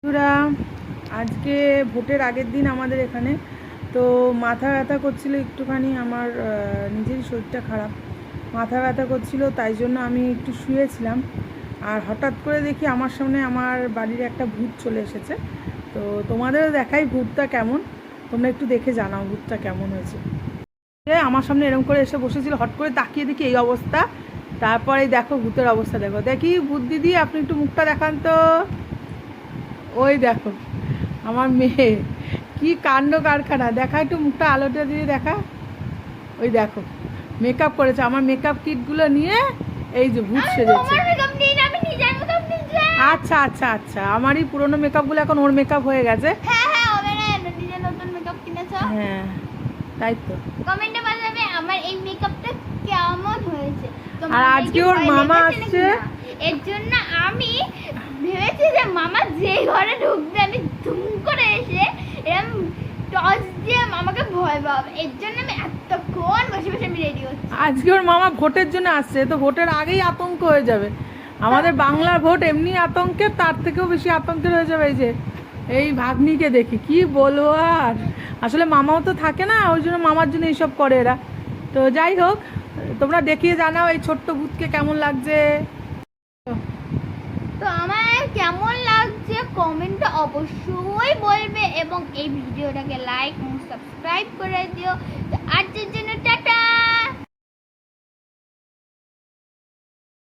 বন্ধুরা, আজকে ভোটের আগের দিন আমাদের এখানে তো মাথা ব্যথা করছিল একটুখানি। আমার নিজেরই শরীরটা খারাপ, মাথা ব্যথা করছিল, তাই জন্য আমি একটু শুয়েছিলাম। আর হঠাৎ করে দেখি আমার সামনে আমার বাড়ির একটা ভূত চলে এসেছে। তো তোমাদেরও দেখাই ভূতটা কেমন, তোমরা একটু দেখে জানাও ভূতটা কেমন হয়েছে। আমার সামনে এরকম করে এসে বসেছিল, হট করে তাকিয়ে দেখি এই অবস্থা। তারপরে দেখো ভূতের অবস্থা, দেখো দেখি ভূত দিদি আপনি একটু মুখটা দেখান তো। ওই দেখো আমার মেয়ে, কি কাণ্ড কারখানা, দেখা একটু মুখটা আলোটা দিয়ে দেখা। ওই দেখো মেকআপ করেছে, আমার মেকআপ কিটগুলো নিয়ে এই যে ভূত সেজেছে। আচ্ছা আচ্ছা আচ্ছা, আমারই পুরোনো মেকআপগুলো এখন ওর মেকআপ হয়ে গেছে। হ্যাঁ তাই তো। কমেন্টে বলবে আমার এই মেকআপটা কেমন হয়েছে। আর আজকে ওর মামা আসছে, এর জন্য আমি ভেবেছি যে মামা যে ঘরে ঢুকবে আমি ধুম করে এসে এরকম টর্চ দিয়ে মামাকে ভয় পাবো। এর জন্য আমি এতক্ষণ বসে বসে আমি রেডি হচ্ছি। আজকে ওর মামা ভোটের জন্য আসছে, তো ভোটের আগেই আতঙ্ক হয়ে যাবে। আমাদের বাংলার ভোট এমনি আতঙ্কের, তার থেকেও বেশি আতঙ্কের হয়ে যাবে। এই যে এই ভাগ্নিকে দেখি কি বলবো। আর আসলে মামাও তো থাকে না, ওই জন্য মামার জন্য এইসব করে এরা। তো যাই হোক, তোমরা দেখিয়ে জানাও এই ছোট্ট ভূতকে কেমন লাগছে। তো আমার কেমন লাগছে কমেন্টে অবশ্যই বলবে এবং এই ভিডিওটাকে লাইক এবং সাবস্ক্রাইব করে দিও। তো আজকের জন্য টাটা।